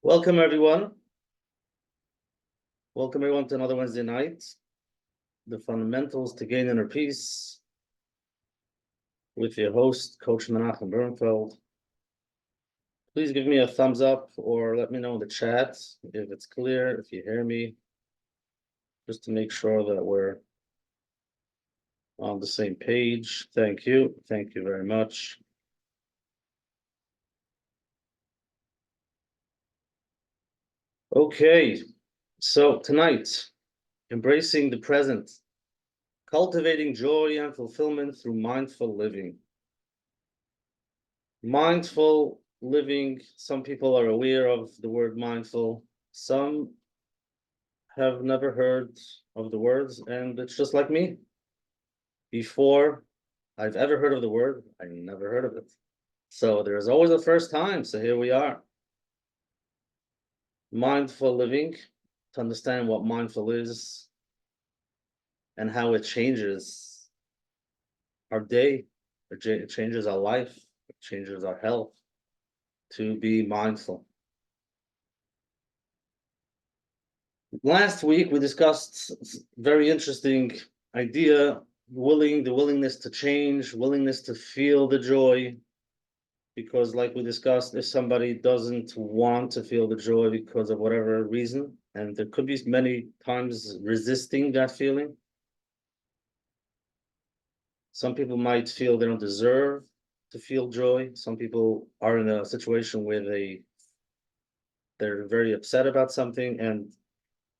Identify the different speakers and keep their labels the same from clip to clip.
Speaker 1: Welcome, everyone. Welcome, everyone, to another Wednesday night. The fundamentals to gain inner peace with your host, Coach Menachem Bernfeld. Please give me a thumbs up or let me know in the chat if it's clear, if you hear me, just to make sure that we're on the same page. Thank you. Thank you very much. Okay, so tonight, embracing the present, cultivating joy and fulfillment through mindful living. Mindful living, some people are aware of the word mindful, some have never heard of the words, and it's just like me. Before I've ever heard of the word, I never heard of it. So there's always a first time, so here we are. Mindful living, to understand what mindful is and how it changes our day, it changes our life, it changes our health, to be mindful. Last week we discussed very interesting idea, the willingness to change, willingness to feel the joy. Because like we discussed, if somebody doesn't want to feel the joy because of whatever reason, and there could be many times resisting that feeling. Some people might feel they don't deserve to feel joy. Some people are in a situation where they're very upset about something and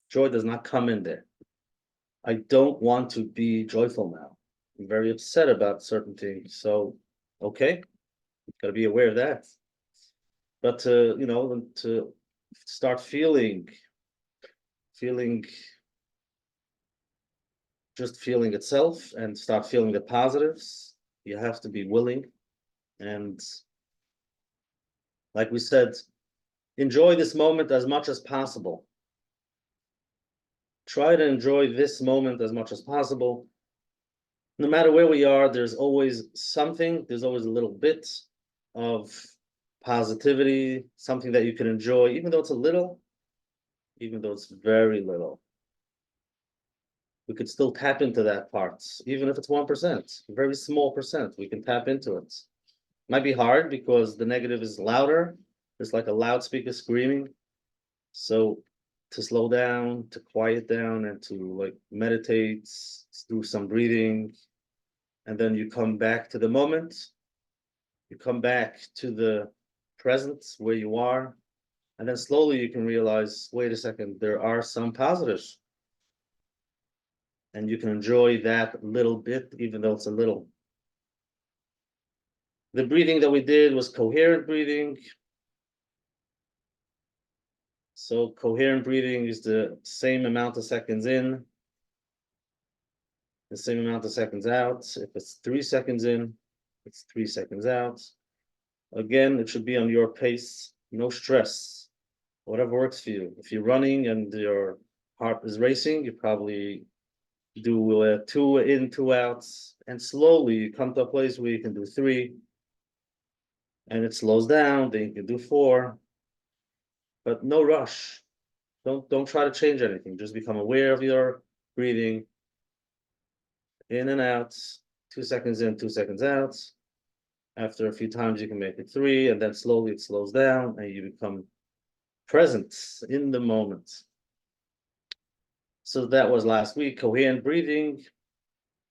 Speaker 1: joy does not come in there. I don't want to be joyful now. I'm very upset about certain things. So, okay, got to be aware of that. But to start feeling just feeling itself and start feeling the positives, you have to be willing. And like we said, enjoy this moment as much as possible. Try to enjoy this moment as much as possible. No matter where we are, there's always something, there's always a little bit of positivity, something that you can enjoy, even though it's a little, even though it's very little. We could still tap into that part, even if it's 1%, a very small percent, we can tap into it. Might be hard because the negative is louder. It's like a loudspeaker screaming. So to slow down, to quiet down, and to like meditate, do some breathing, and then you come back to the moment. You come back to the present where you are, and then slowly you can realize, wait a second, there are some positives. And you can enjoy that little bit, even though it's a little. The breathing that we did was coherent breathing. So coherent breathing is the same amount of seconds in, the same amount of seconds out. If it's 3 seconds in, it's 3 seconds out. Again, it should be on your pace, no stress, whatever works for you. If you're running and your heart is racing, you probably do 2 in, 2 outs, and slowly you come to a place where you can do 3, and it slows down, then you can do 4, but no rush. Don't try to change anything. Just become aware of your breathing, in and out, 2 seconds in, 2 seconds out. After a few times, you can make it 3, and then slowly it slows down, and you become present in the moment. So that was last week. Coherent breathing,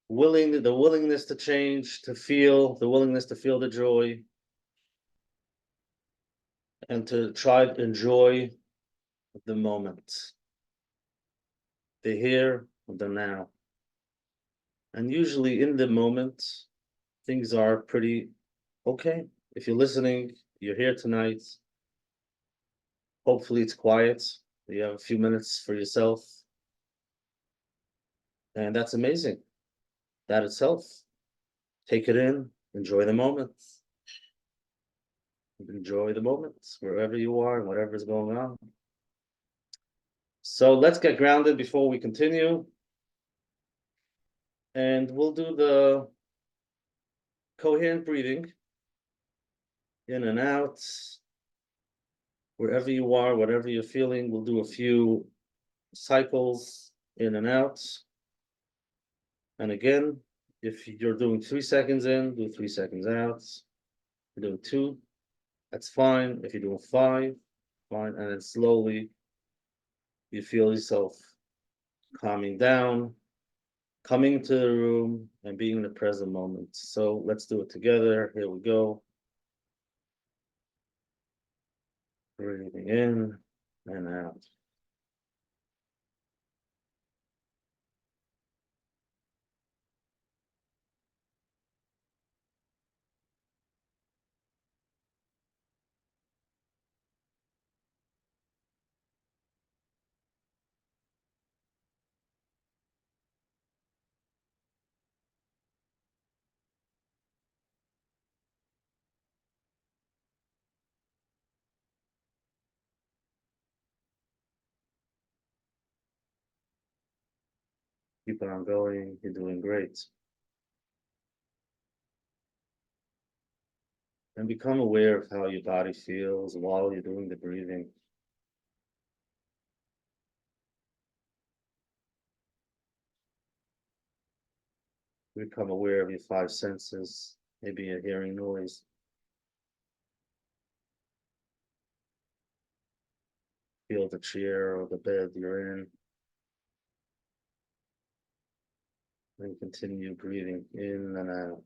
Speaker 1: the willingness to change, to feel, the willingness to feel the joy, and to try to enjoy the moment, the here, the now. And usually in the moment, things are pretty okay. If you're listening, you're here tonight. Hopefully it's quiet. You have a few minutes for yourself. And that's amazing. That itself. Take it in, enjoy the moment. Enjoy the moment wherever you are and whatever is going on. So let's get grounded before we continue. And we'll do the coherent breathing. In and out. Wherever you are, whatever you're feeling, we'll do a few cycles in and out. And again, if you're doing 3 seconds in, do 3 seconds out. If you're doing two, that's fine. If you're doing five, fine. And then slowly you feel yourself calming down, coming to the room and being in the present moment. So let's do it together. Here we go. Breathing in and out. Keep on going. You're doing great. And become aware of how your body feels while you're doing the breathing. Become aware of your five senses. Maybe you're hearing noise. Feel the chair or the bed you're in. And continue breathing in and out.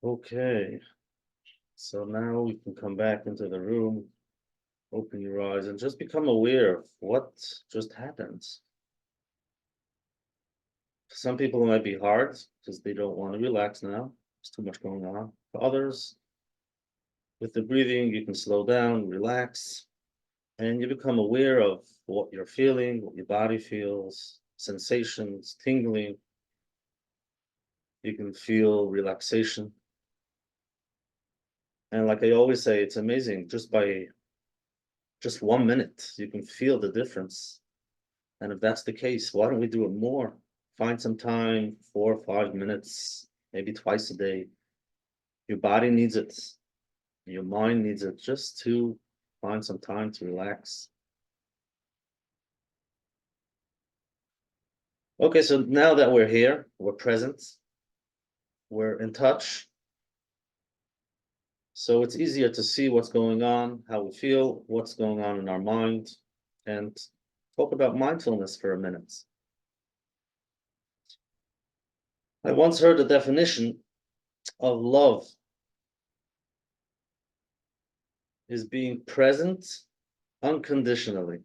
Speaker 1: Okay, so now we can come back into the room, open your eyes, and just become aware of what just happened. For some people, it might be hard because they don't want to relax now. There's too much going on. For others, with the breathing, you can slow down, relax, and you become aware of what you're feeling, what your body feels, sensations, tingling. You can feel relaxation. And like I always say, it's amazing just by just 1 minute, you can feel the difference. And if that's the case, why don't we do it more? Find some time, 4 or 5 minutes, maybe twice a day. Your body needs it. Your mind needs it just to find some time to relax. Okay, so now that we're here, we're present, we're in touch. So it's easier to see what's going on, how we feel, what's going on in our mind, and talk about mindfulness for a minute. I once heard the definition of love is being present unconditionally,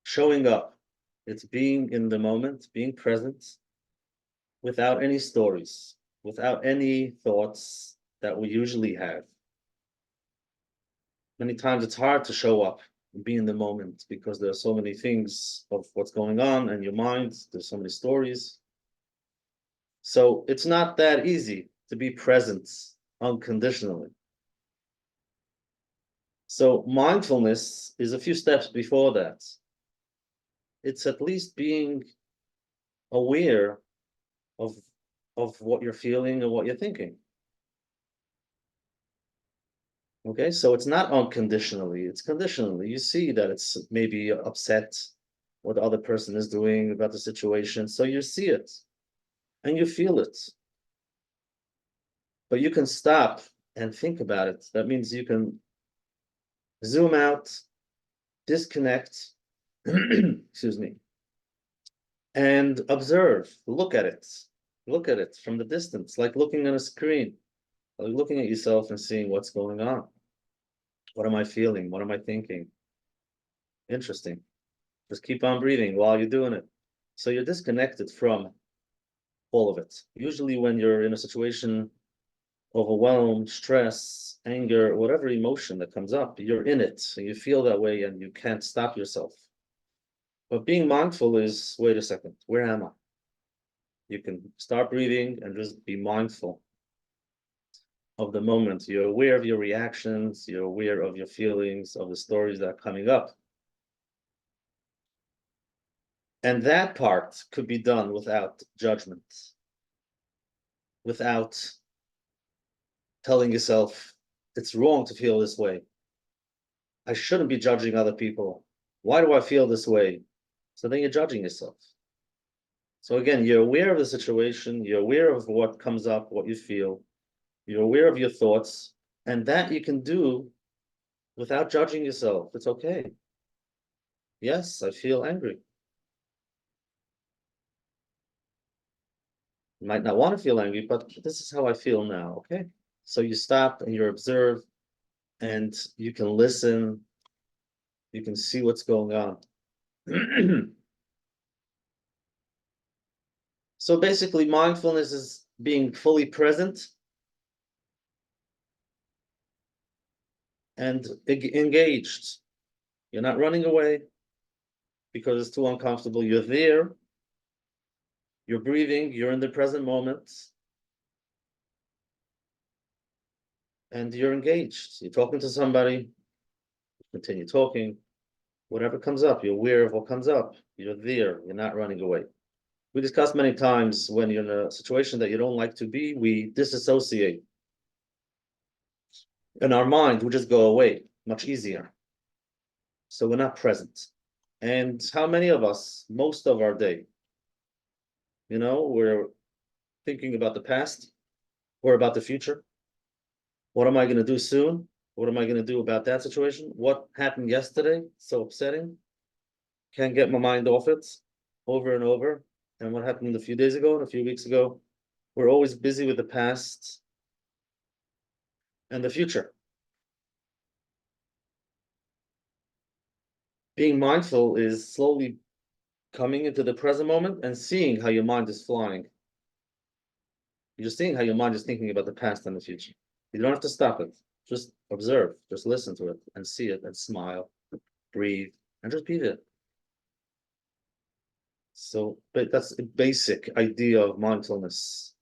Speaker 1: showing up. It's being in the moment, being present without any stories, without any thoughts that we usually have. Many times it's hard to show up and be in the moment because there are so many things of what's going on in your mind. There's so many stories. So it's not that easy to be present unconditionally. So mindfulness is a few steps before that. It's at least being aware of what you're feeling and what you're thinking. Okay, so it's not unconditionally, it's conditionally. You see that it's maybe upset what the other person is doing about the situation. So you see it and you feel it. But you can stop and think about it. That means you can zoom out, disconnect, excuse me, and observe, look at it from the distance, like looking at a screen, like looking at yourself and seeing what's going on. What am I feeling? What am I thinking? Interesting. Just keep on breathing while you're doing it. So you're disconnected from all of it. Usually, when you're in a situation, overwhelmed, stress, anger, whatever emotion that comes up, you're in it. So you feel that way and you can't stop yourself. But being mindful is wait a second, where am I? You can start breathing and just be mindful. of the moment. You're aware of your reactions, you're aware of your feelings, of the stories that are coming up. And that part could be done without judgment, without telling yourself it's wrong to feel this way. I shouldn't be judging other people. Why do I feel this way? So then you're judging yourself. So again, you're aware of the situation, you're aware of what comes up, what you feel, you're aware of your thoughts, and that you can do without judging yourself. It's okay. Yes, I feel angry. You might not want to feel angry, but this is how I feel now. Okay. So you stop and you observe and you can listen, you can see what's going on. So basically, mindfulness is being fully present and engaged. You're not running away because it's too uncomfortable. You're there, you're breathing, you're in the present moment, and you're engaged. You're talking to somebody, continue talking. Whatever comes up, you're aware of what comes up. You're there, you're not running away. We discussed many times when you're in a situation that you don't like to be, we disassociate. In our mind, we just go away much easier. So we're not present. And how many of us, most of our day, we're thinking about the past or about the future. What am I going to do soon? What am I going to do about that situation? What happened yesterday? So upsetting. Can't get my mind off it over and over. And what happened a few days ago and a few weeks ago? We're always busy with the past and the future. Being mindful is slowly coming into the present moment and seeing how your mind is flying. You're just seeing how your mind is thinking about the past and the future. You don't have to stop it. Just observe, just listen to it and see it and smile, breathe, and just be there. So, but that's a basic idea of mindfulness.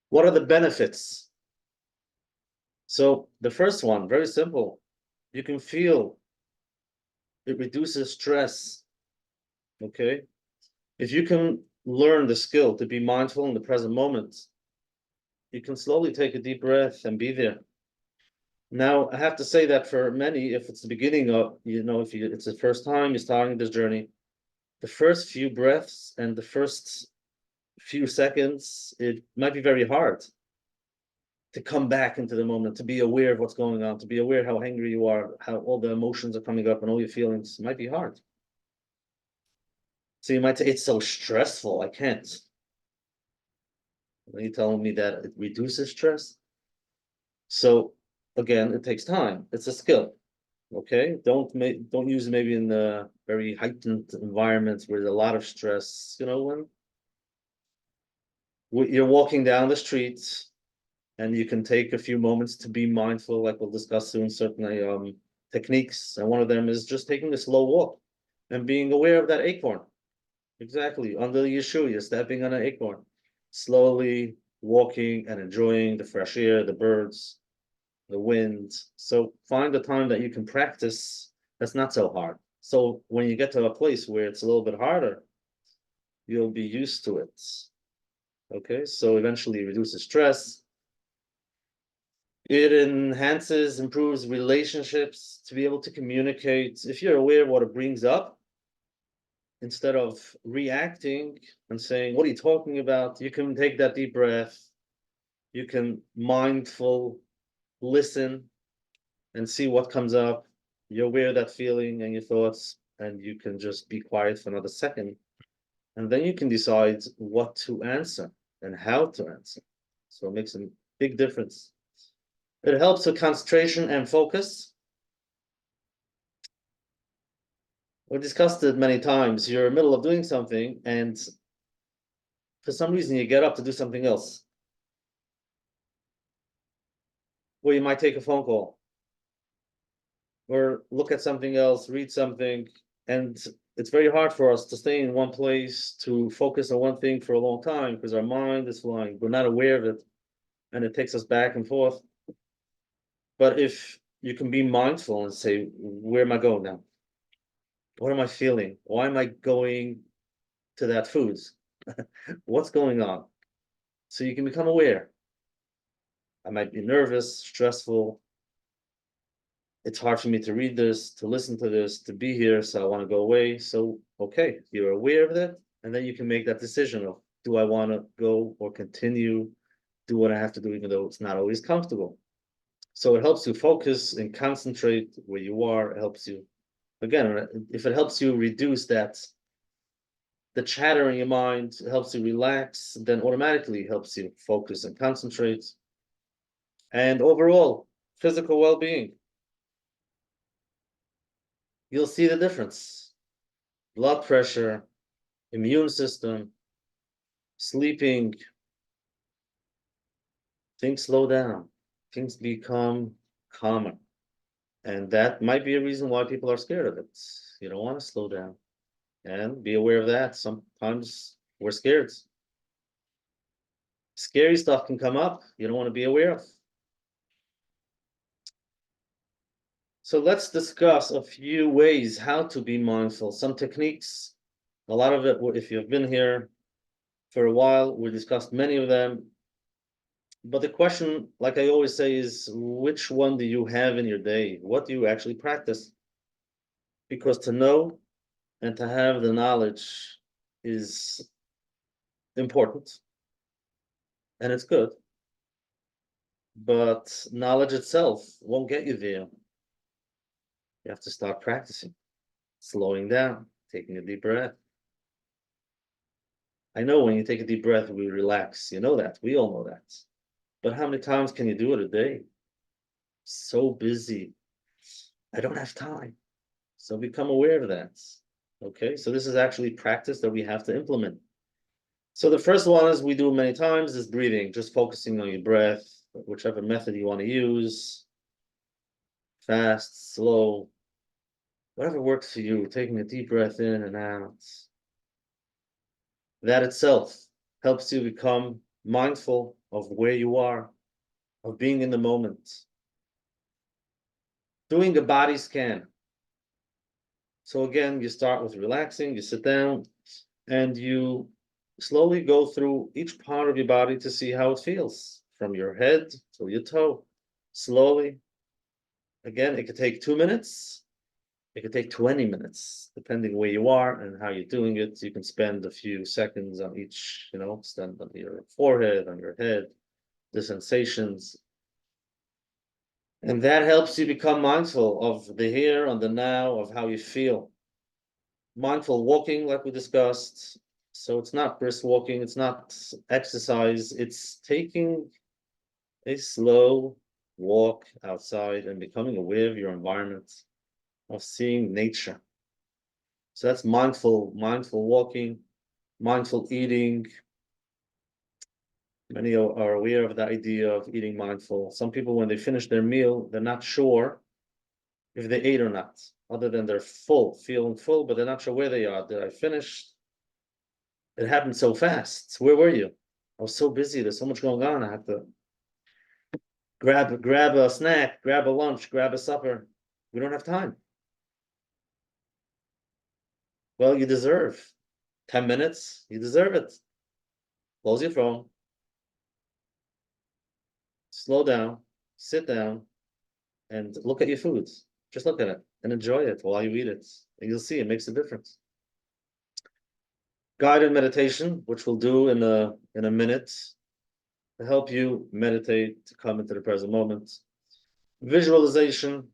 Speaker 1: What are the benefits? So the first one, very simple. You can feel it reduces stress. Okay. If you can learn the skill to be mindful in the present moment, you can slowly take a deep breath and be there. Now, I have to say that for many, if it's the beginning of, if it's the first time you're starting this journey, the first few breaths and the first few seconds, it might be very hard to come back into the moment, to be aware of what's going on, to be aware how angry you are, how all the emotions are coming up and all your feelings. It might be hard. So you might say, it's so stressful, I can't. Are you telling me that it reduces stress? So again, it takes time. It's a skill. Okay, don't use it maybe in the very heightened environments where there's a lot of stress. When you're walking down the streets and you can take a few moments to be mindful, like we'll discuss soon, certainly techniques. And one of them is just taking a slow walk and being aware of that acorn. Exactly, under your shoe, you're stepping on an acorn, slowly walking and enjoying the fresh air, the birds, the wind. So find a time that you can practice that's not so hard. So when you get to a place where it's a little bit harder, you'll be used to it. Okay, so eventually it reduces stress. It enhances, improves relationships to be able to communicate. If you're aware of what it brings up, instead of reacting and saying, what are you talking about? You can take that deep breath. You can mindful listen and see what comes up. You're aware of that feeling and your thoughts, and you can just be quiet for another second. And then you can decide what to answer and how to answer. So it makes a big difference. It helps with concentration and focus. We discussed it many times. You're in the middle of doing something, and for some reason you get up to do something else. Or you might take a phone call or look at something else, read something, and it's very hard for us to stay in one place to focus on one thing for a long time because our mind is flying. We're not aware of it. and it takes us back and forth. But if you can be mindful and say, where am I going now? What am I feeling? Why am I going to that foods? What's going on? So you can become aware. I might be nervous, stressful. It's hard for me to read this, to listen to this, to be here. So I want to go away. So, okay, you're aware of that. And then you can make that decision of, do I want to go or continue, do what I have to do, even though it's not always comfortable. So it helps you focus and concentrate where you are. It helps you, again, if it helps you reduce the chatter in your mind, it helps you relax, then automatically helps you focus and concentrate. And overall, physical well-being, you'll see the difference. Blood pressure, immune system, sleeping, things slow down, things become calmer. And that might be a reason why people are scared of it. You don't want to slow down. And be aware of that. Sometimes we're scared. Scary stuff can come up you don't want to be aware of. So let's discuss a few ways how to be mindful, some techniques. A lot of it, if you've been here for a while, we discussed many of them. But the question, like I always say, is which one do you have in your day? What do you actually practice? Because to know and to have the knowledge is important and it's good, but knowledge itself won't get you there. You have to start practicing, slowing down, taking a deep breath. I know when you take a deep breath, we relax. You know that. We all know that. But how many times can you do it a day? So busy. I don't have time. So become aware of that. Okay, so this is actually practice that we have to implement. So the first one, is we do many times, is breathing, just focusing on your breath, whichever method you want to use. Fast, slow, whatever works for you, taking a deep breath in and out. That itself helps you become mindful of where you are, of being in the moment. Doing a body scan. So again, you start with relaxing, you sit down, and you slowly go through each part of your body to see how it feels, from your head to your toe, slowly. Again, it could take 2 minutes, it could take 20 minutes, depending where you are and how you're doing it. You can spend a few seconds on each, stand on your forehead, on your head, the sensations. And that helps you become mindful of the here and the now, of how you feel. Mindful walking, like we discussed. So it's not brisk walking, it's not exercise, it's taking a slow walk outside and becoming aware of your environment, of seeing nature. So that's mindful walking, mindful eating. Many are aware of the idea of eating mindful. Some people, when they finish their meal, they're not sure if they ate or not, other than they're full, feeling full, but they're not sure where they are. Did I finish? It happened so fast. Where were you? I was so busy. There's so much going on. I have to grab a snack, grab a lunch, grab a supper. We don't have time. Well, you deserve 10 minutes. You deserve it. Close your phone. Slow down. Sit down and look at your foods. Just look at it and enjoy it while you eat it. And you'll see it makes a difference. Guided meditation, which we'll do in a minute, to help you meditate, to come into the present moment. Visualization.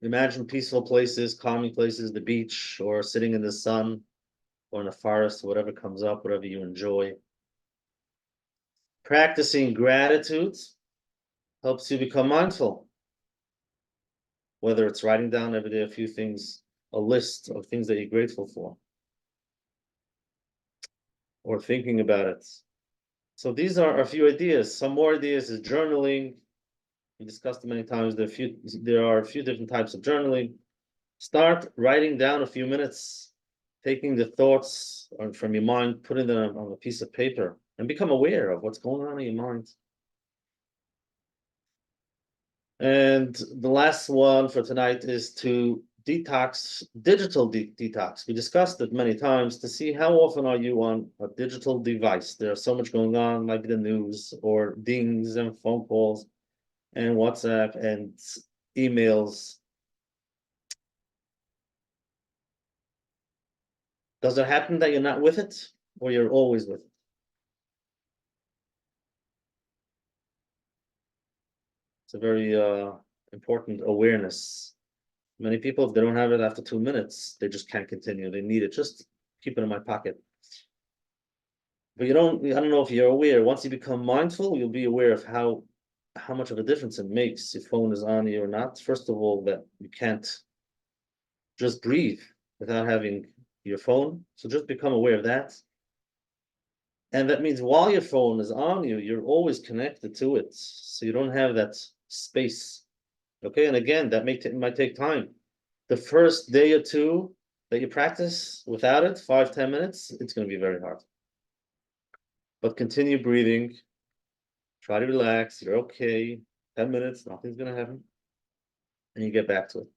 Speaker 1: Imagine peaceful places, calming places, the beach, or sitting in the sun, or in a forest, whatever comes up, whatever you enjoy. Practicing gratitude helps you become mindful. Whether it's writing down every day a few things, a list of things that you're grateful for, or thinking about it. So these are a few ideas. Some more ideas is journaling. We discussed it many times. There are a few different types of journaling. Start writing down a few minutes, taking the thoughts from your mind, putting them on a piece of paper, and become aware of what's going on in your mind. And the last one for tonight is to detox, digital detox. We discussed it many times to see how often are you on a digital device. There's so much going on, like the news or dings and phone calls and WhatsApp and emails. Does it happen that you're not with it or you're always with it? It's a very important awareness. Many people, if they don't have it after 2 minutes, they just can't continue. They need it. Just keep it in my pocket. But you don't, I don't know if you're aware, once you become mindful, you'll be aware of how much of a difference it makes if phone is on you or not. First of all, that you can't just breathe without having your phone. So just become aware of that. And that means while your phone is on you, you're always connected to it. So you don't have that space. Okay. And again, that might take time. The first day or two that you practice without it, 5, 10 minutes, it's going to be very hard. But continue breathing. Try to relax. You're okay. 10 minutes, nothing's going to happen. And you get back to it.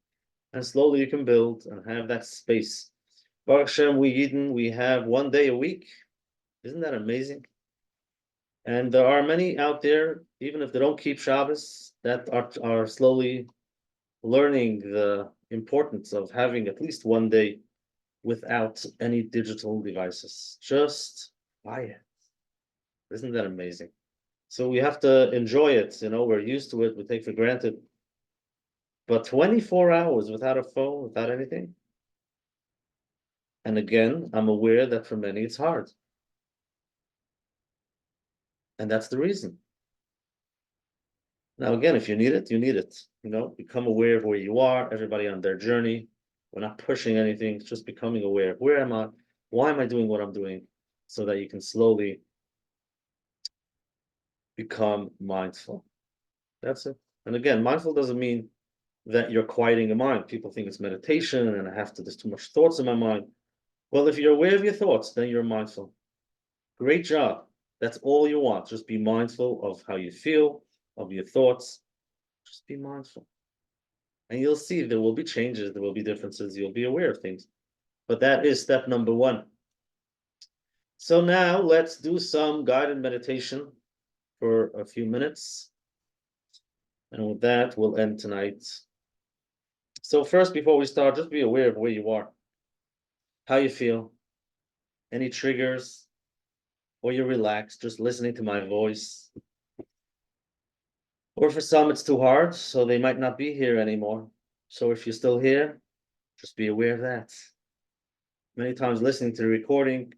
Speaker 1: And slowly you can build and have that space. Baruch Hashem, we have 1 day a week. Isn't that amazing? And there are many out there, even if they don't keep Shabbos, that are slowly learning the importance of having at least 1 day without any digital devices. Just quiet. Isn't that amazing? So we have to enjoy it. We're used to it. We take for granted. But 24 hours without a phone, without anything. And again, I'm aware that for many it's hard. And that's the reason. Now, again, if you need it, you need it. Become aware of where you are, everybody on their journey. We're not pushing anything, it's just becoming aware. Where am I? Why am I doing what I'm doing? So that you can slowly become mindful. That's it. And again, mindful doesn't mean that you're quieting your mind. People think it's meditation and there's too much thoughts in my mind. Well, if you're aware of your thoughts, then you're mindful. Great job. That's all you want. Just be mindful of how you feel, of your thoughts. Just be mindful. And you'll see there will be changes, there will be differences, you'll be aware of things. But that is step number 1. So now let's do some guided meditation for a few minutes. And with that, we'll end tonight. So first, before we start, just be aware of where you are, how you feel, any triggers, or you're relaxed, just listening to my voice. Or for some, it's too hard, so they might not be here anymore. So if you're still here, just be aware of that. Many times listening to the recording,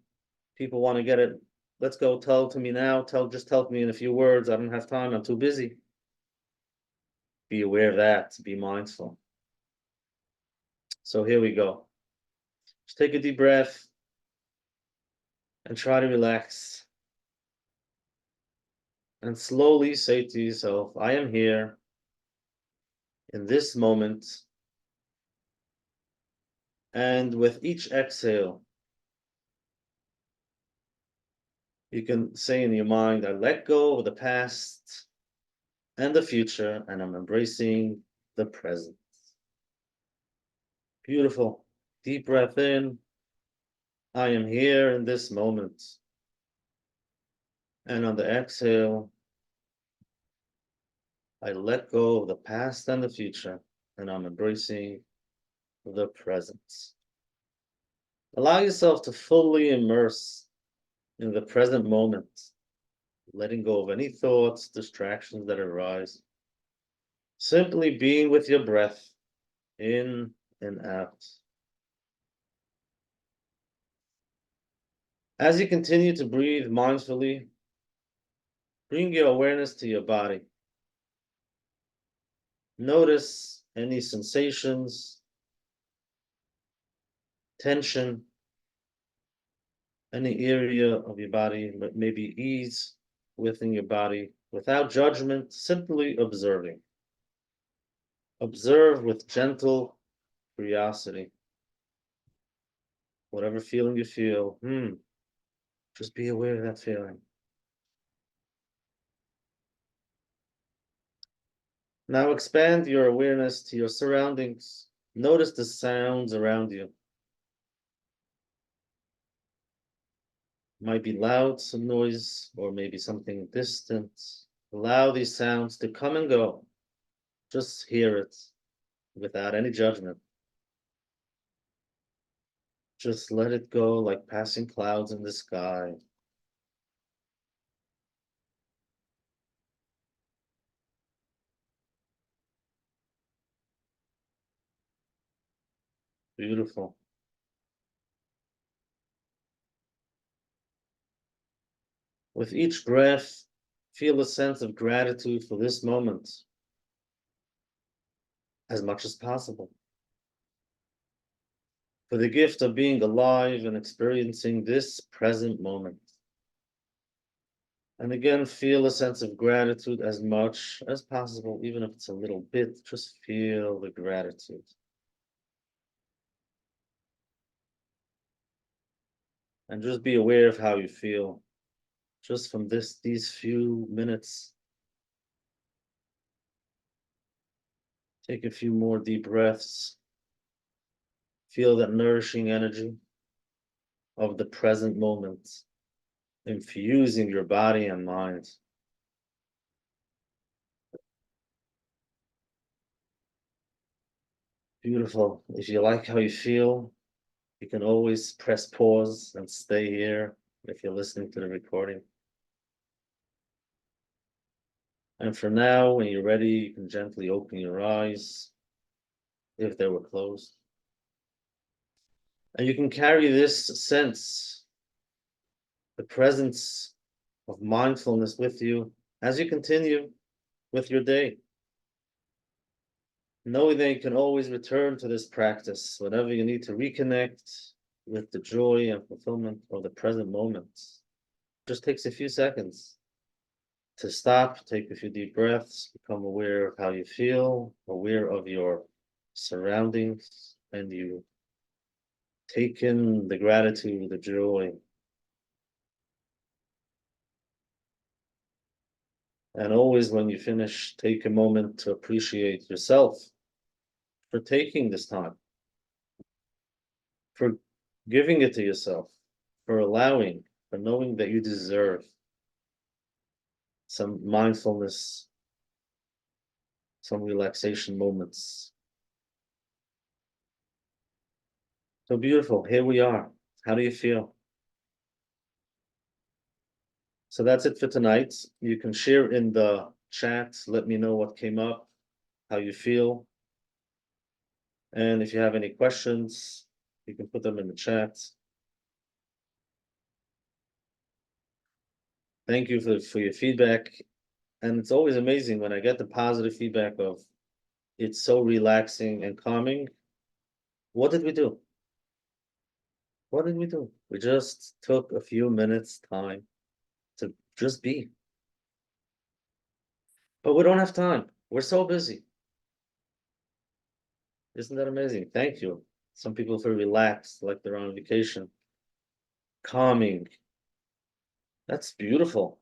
Speaker 1: people want to get it. Let's go, tell it to me now. Just tell me in a few words. I don't have time. I'm too busy. Be aware of that. Be mindful. So here we go. Just take a deep breath and try to relax. And slowly say to yourself, I am here in this moment. And with each exhale, you can say in your mind, I let go of the past and the future, and I'm embracing the present. Beautiful. Deep breath in. I am here in this moment. And on the exhale, I let go of the past and the future, and I'm embracing the present. Allow yourself to fully immerse in the present moment, letting go of any thoughts, distractions that arise. Simply being with your breath in and out. As you continue to breathe mindfully, bring your awareness to your body. Notice any sensations, tension, any area of your body, but maybe ease within your body without judgment, simply observing. Observe with gentle curiosity. Whatever feeling you feel, just be aware of that feeling. Now expand your awareness to your surroundings. Notice the sounds around you. Might be loud, some noise, or maybe something distant. Allow these sounds to come and go. Just hear it without any judgment. Just let it go like passing clouds in the sky. Beautiful. With each breath, feel a sense of gratitude for this moment as much as possible. For the gift of being alive and experiencing this present moment. And again, feel a sense of gratitude as much as possible, even if it's a little bit, just feel the gratitude. And just be aware of how you feel just from these few minutes. Take a few more deep breaths. Feel that nourishing energy of the present moment, infusing your body and mind. Beautiful. If you like how you feel, you can always press pause and stay here if you're listening to the recording. And for now, when you're ready, you can gently open your eyes if they were closed. And you can carry this sense, the presence of mindfulness with you as you continue with your day. Knowing that you can always return to this practice whenever you need to reconnect with the joy and fulfillment of the present moment. Just takes a few seconds to stop, take a few deep breaths, become aware of how you feel, aware of your surroundings, and you take in the gratitude, the joy. And always when you finish, take a moment to appreciate yourself for taking this time, for giving it to yourself, for allowing, for knowing that you deserve some mindfulness, some relaxation moments. So beautiful. Here we are. How do you feel? So that's it for tonight. You can share in the chat. Let me know what came up, how you feel. And if you have any questions, you can put them in the chat. Thank you for your feedback. And it's always amazing when I get the positive feedback of it's so relaxing and calming. What did we do? What did we do? We just took a few minutes time to just be. But we don't have time. We're so busy. Isn't that amazing? Thank you. Some people feel relaxed, like they're on vacation. Calming. That's beautiful.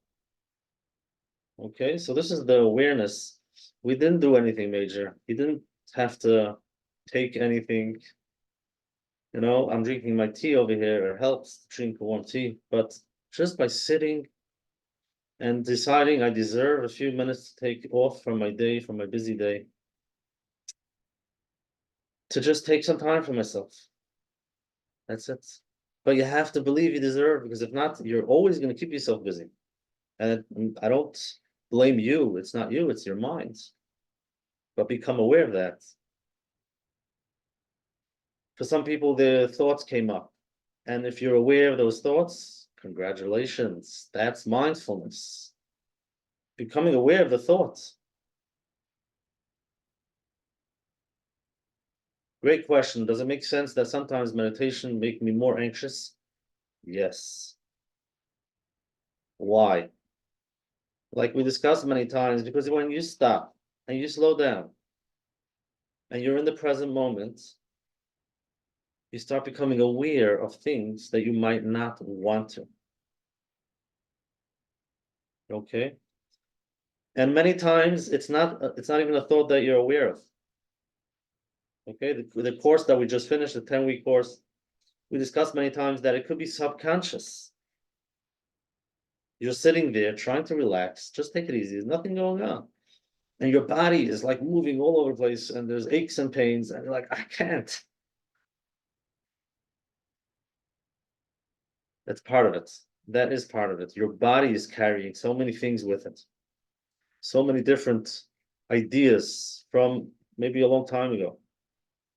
Speaker 1: Okay, so this is the awareness. We didn't do anything major. You didn't have to take anything. You know, I'm drinking my tea over here. It helps to drink warm tea, but just by sitting and deciding I deserve a few minutes to take off from my day, from my busy day, to just take some time for myself. That's it. But you have to believe you deserve, because if not, you're always going to keep yourself busy. And I don't blame you. It's not you, it's your mind. But become aware of that. For some people, their thoughts came up. And if you're aware of those thoughts, congratulations. That's mindfulness. Becoming aware of the thoughts. Great question. Does it make sense that sometimes meditation make me more anxious? Yes. Why? Like we discussed many times, because when you stop and you slow down and you're in the present moment, you start becoming aware of things that you might not want to. Okay? And many times it's not even a thought that you're aware of. Okay, the course that we just finished, the 10-week course, we discussed many times that it could be subconscious. You're sitting there trying to relax, just take it easy, there's nothing going on. And your body is like moving all over the place, and there's aches and pains, and you're like, I can't. That's part of it. That is part of it. Your body is carrying so many things with it, so many different ideas from maybe a long time ago.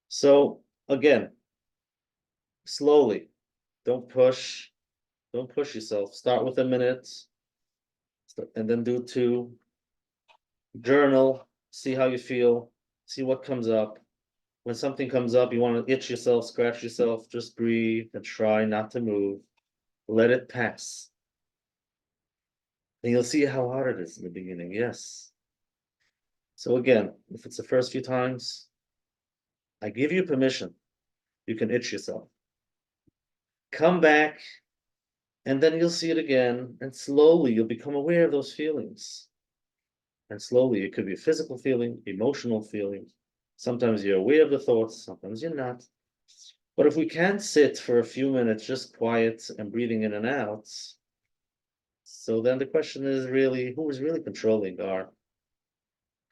Speaker 1: So again, slowly, don't push, don't push yourself. Start with a minute, and then do two. Journal, see how you feel, see what comes up. When something comes up, you want to itch yourself, scratch yourself, just breathe and try not to move. Let it pass. And you'll see how hard it is in the beginning. Yes. So again, if it's the first few times, I give you permission. You can itch yourself. Come back, and then you'll see it again, and slowly you'll become aware of those feelings. And slowly it could be a physical feeling, emotional feeling. Sometimes you're aware of the thoughts, sometimes you're not. But if we can't sit for a few minutes just quiet and breathing in and out, so then the question is really, who is really controlling our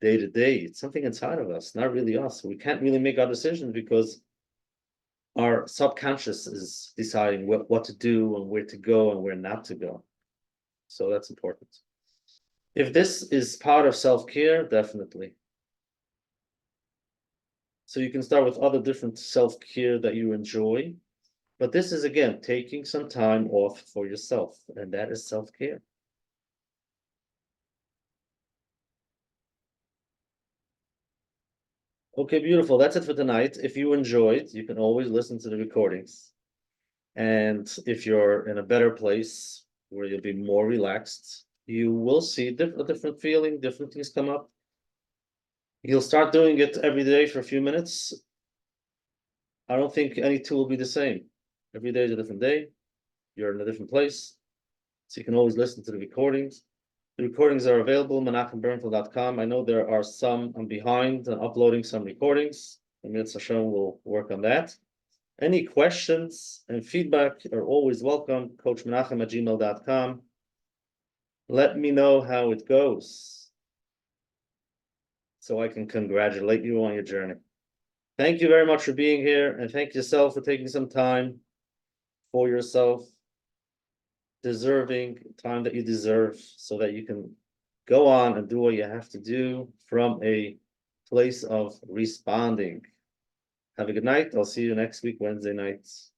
Speaker 1: day to day? It's something inside of us, not really us. We can't really make our decisions because our subconscious is deciding what to do and where to go and where not to go. So that's important. If this is part of self-care, definitely. So you can start with other different self-care that you enjoy. But this is again taking some time off for yourself, and that is self-care. Okay, beautiful. That's it for tonight. If you enjoyed, you can always listen to the recordings. And if you're in a better place where you'll be more relaxed, you will see a different feeling, different things come up. You'll start doing it every day for a few minutes. I don't think any two will be the same. Every day is a different day. You're in a different place. So you can always listen to the recordings. The recordings are available, menachembernfeld.com. I know there are some, I'm behind on uploading some recordings. Emir Hashem will work on that. Any questions and feedback are always welcome. CoachMenachem@gmail.com. Let me know how it goes so I can congratulate you on your journey. Thank you very much for being here, and thank yourself for taking some time for yourself, deserving time that you deserve so that you can go on and do what you have to do from a place of responding. Have a good night. I'll see you next week, Wednesday nights.